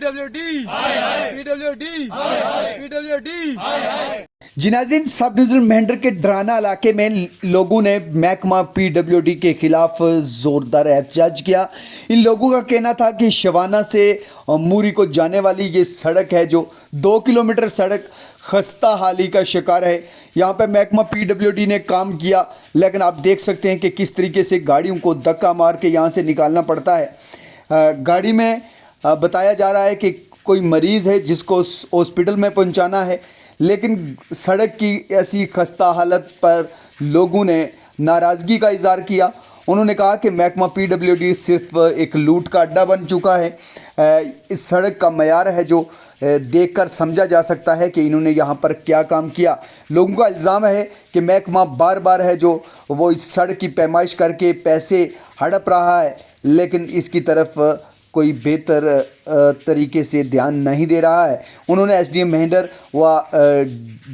PWD PWD PWD. जी नाज़रीन, sub division Mendhar के डराना इलाके में लोगों ने महकमा पीडब्ल्यूडी के खिलाफ जोरदार एहतजाज किया। इन लोगों का कहना था कि शवाना से मूरी को जाने वाली ये सड़क है जो 2 किलोमीटर सड़क खस्ता हाली का शिकार है। यहाँ पे महकमा पीडब्ल्यूडी ने काम किया, लेकिन आप देख सकते हैं कि किस तरीके से गाड़ियों को धक्का मार के यहाँ से निकालना पड़ता है। गाड़ी में बताया जा रहा है कि कोई मरीज़ है जिसको हॉस्पिटल में पहुँचाना है, लेकिन सड़क की ऐसी खस्ता हालत पर लोगों ने नाराज़गी का इज़हार किया। उन्होंने कहा कि महकमा पीडब्ल्यूडी सिर्फ एक लूट का अड्डा बन चुका है। इस सड़क का मयार है जो देखकर समझा जा सकता है कि इन्होंने यहाँ पर क्या काम किया। लोगों का इल्ज़ाम है कि महकमा बार बार है जो वो इस सड़क की पैमाइश करके पैसे हड़प रहा है, लेकिन इसकी तरफ कोई बेहतर तरीके से ध्यान नहीं दे रहा है। उन्होंने एसडीएम मेंढर व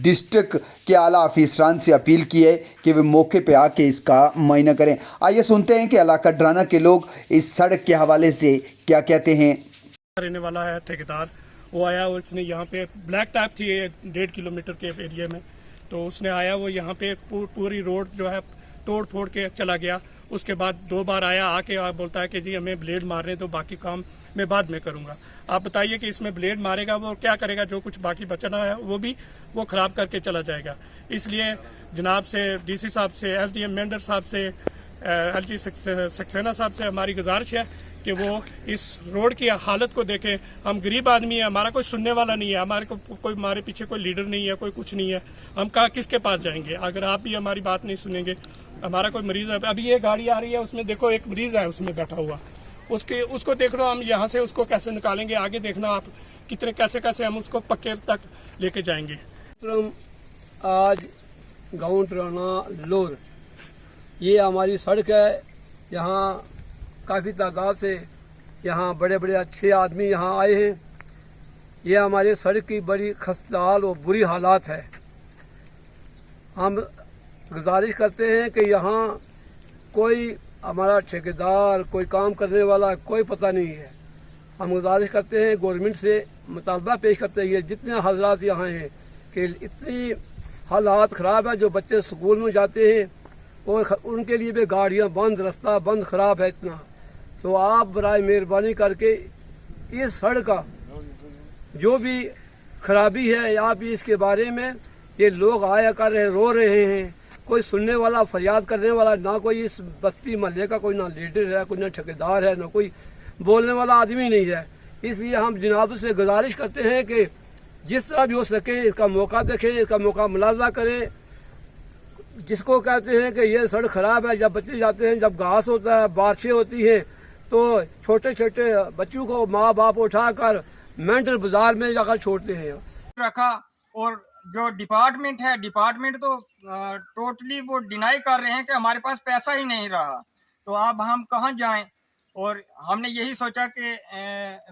डिस्ट्रिक्ट के आला अफसरान से अपील की है कि वे मौके पे आके इसका मुआयना करें। आइए सुनते हैं कि इलाका डराना के लोग इस सड़क के हवाले से क्या कहते हैं। रहने वाला है ठेकेदार, वो आया और उसने यहाँ पे ब्लैक टैप थी 1.5 किलोमीटर के एरिया में, तो उसने आया वो यहाँ पे पूरी रोड जो है तोड़ फोड़ के चला गया। उसके बाद 2 बार आया, आके बोलता है कि जी हमें ब्लेड मारने तो बाकी काम मैं बाद में करूँगा। आप बताइए कि इसमें ब्लेड मारेगा वो क्या करेगा? जो कुछ बाकी बचना है वो ख़राब करके चला जाएगा। इसलिए जनाब से डीसी साहब से, एसडीएम मेंढर साहब से, एलजी सक्सेना साहब से हमारी गुजारिश है कि वो इस रोड की हालत को देखें। हम गरीब आदमी हैं, हमारा कोई सुनने वाला नहीं है, हमारे पीछे कोई लीडर नहीं है, कोई कुछ नहीं है। हम कहाँ किसके पास जाएंगे अगर आप भी हमारी बात नहीं सुनेंगे? हमारा कोई मरीज़ है, अभी ये गाड़ी आ रही है, उसमें देखो एक मरीज़ है उसमें बैठा हुआ, उसको देख लो। हम यहाँ से उसको कैसे निकालेंगे? आगे देखना आप कितने कैसे हम उसको पक्के तक लेके जाएंगे। आज गाँव डराना लोर ये हमारी सड़क है। यहाँ काफ़ी तादाद से यहाँ बड़े बड़े अच्छे आदमी यहाँ आए हैं। ये हमारे सड़क की बड़ी खस्ताहाल और बुरी हालात है। हम गुजारिश करते हैं कि यहाँ कोई हमारा ठेकेदार, कोई काम करने वाला कोई पता नहीं है। हम गुजारिश करते हैं, गवर्नमेंट से मुतालबा पेश करते हैं, जितने हजरात यहाँ हैं कि इतनी हालात ख़राब है, जो बच्चे स्कूल में जाते हैं और उनके लिए भी गाड़ियाँ बंद, रास्ता बंद, ख़राब है इतना। तो आप बराए मेहरबानी करके इस सड़क का जो भी खराबी है, आप भी इसके बारे में, ये लोग आया कर रहे हैं, रो रहे हैं, कोई सुनने वाला, फरियाद करने वाला ना कोई इस बस्ती महल्ले का कोई ना लीडर है, कोई ना ठेकेदार है, ना कोई बोलने वाला आदमी नहीं है। इसलिए हम जनाब से गुजारिश करते हैं कि जिस तरह भी हो सके इसका मौका देखें, इसका मौका मुलाजा करें। जिसको कहते हैं कि ये सड़क ख़राब है, जब बच्चे जाते हैं, जब घास होता है, बारिशें होती हैं, तो छोटे छोटे बच्चों को माँ बाप उठाकर मेंढर बाजार में जाकर छोड़ते हैं रखा। और जो डिपार्टमेंट तो टोटली वो डिनाई कर रहे हैं कि हमारे पास पैसा ही नहीं रहा, तो अब हम कहाँ जाएं? और हमने यही सोचा कि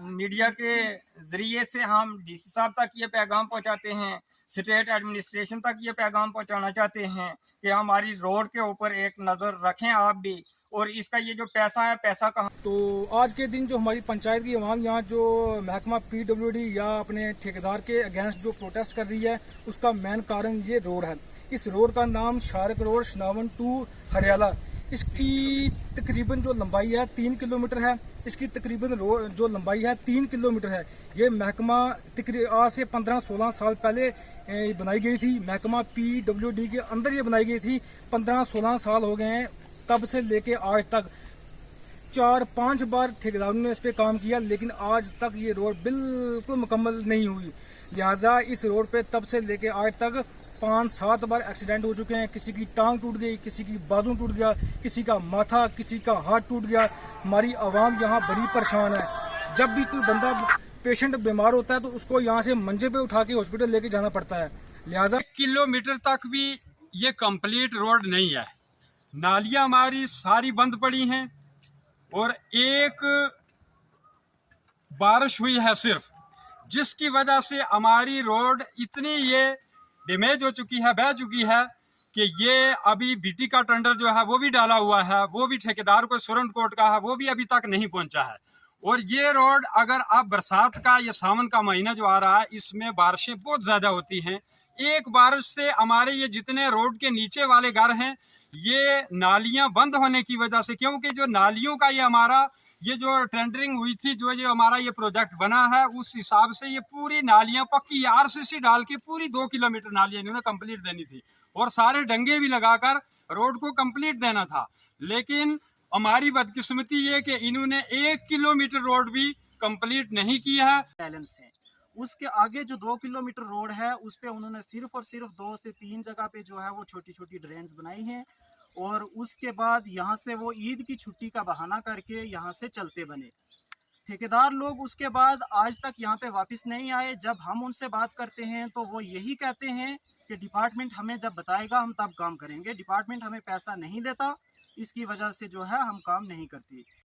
मीडिया के ज़रिए से हम डीसी साहब तक ये पैगाम पहुंचाते हैं, स्टेट एडमिनिस्ट्रेशन तक ये पैगाम पहुंचाना चाहते हैं कि हमारी रोड के ऊपर एक नज़र रखें आप भी, और इसका ये जो पैसा है, पैसा कहाँ। तो आज के दिन जो हमारी पंचायत की आवाम यहाँ जो महकमा पीडब्ल्यूडी या अपने ठेकेदार के अगेंस्ट जो प्रोटेस्ट कर रही है, उसका मेन कारण ये रोड है। इस रोड का नाम शारक रोड शनावन टू हरियाला। इसकी तकरीबन जो लंबाई है 3 किलोमीटर है। इसकी तकरीबन जो लंबाई है 3 किलोमीटर है। ये महकमा आज से 15-16 साल पहले बनाई गई थी। महकमा पीडब्ल्यूडी के अंदर ये बनाई गई थी। 15-16 साल हो गए हैं तब से लेके आज तक। 4-5 बार ठेकेदारों ने इस पे काम किया, लेकिन आज तक ये रोड बिल्कुल मुकम्मल नहीं हुई। लिहाजा इस रोड पे तब से लेके आज तक 5-7 बार एक्सीडेंट हो चुके हैं। किसी की टांग टूट गई, किसी की बाजू टूट गया, किसी का माथा, किसी का हाथ टूट गया। हमारी आवाम यहाँ बड़ी परेशान है। जब भी कोई बंदा पेशेंट बीमार होता है तो उसको यहाँ से मंजे पे उठा के हॉस्पिटल लेके जाना पड़ता है। लिहाजा 1 किलोमीटर तक भी ये कंप्लीट रोड नहीं है। नालियाँ हमारी सारी बंद पड़ी हैं, और एक बारिश हुई है सिर्फ, जिसकी वजह से हमारी रोड इतनी ये डैमेज हो चुकी है, बह चुकी है कि ये अभी बीटी का टेंडर जो है वो भी डाला हुआ है, वो भी ठेकेदार को सुरन कोट का है, वो भी अभी तक नहीं पहुंचा है। और ये रोड अगर आप बरसात का या सावन का महीना जो आ रहा है, इसमें बारिशें बहुत ज़्यादा होती हैं। एक बारिश से हमारे ये जितने रोड के नीचे वाले घर हैं, ये नालियां बंद होने की वजह से, क्योंकि जो नालियों का ये हमारा ये जो टेंडरिंग हुई थी, जो हमारा ये प्रोजेक्ट बना है, उस हिसाब से ये पूरी नालियां पक्की आरसीसी डाल के पूरी 2 किलोमीटर नालियां इन्होंने कंप्लीट देनी थी और सारे डंगे भी लगाकर रोड को कंप्लीट देना था। लेकिन हमारी बदकिस्मती ये कि इन्होंने 1 किलोमीटर रोड भी कंप्लीट नहीं किया है। बैलेंस है उसके आगे जो 2 किलोमीटर रोड है उस पे उन्होंने सिर्फ और सिर्फ 2 से 3 जगह पे जो है वो छोटी छोटी ड्रेन्स बनाई हैं और उसके बाद यहाँ से वो ईद की छुट्टी का बहाना करके यहाँ से चलते बने। ठेकेदार लोग उसके बाद आज तक यहाँ पे वापस नहीं आए। जब हम उनसे बात करते हैं तो वो यही कहते हैं कि डिपार्टमेंट हमें जब बताएगा हम तब काम करेंगे। डिपार्टमेंट हमें पैसा नहीं देता, इसकी वजह से जो है हम काम नहीं करते।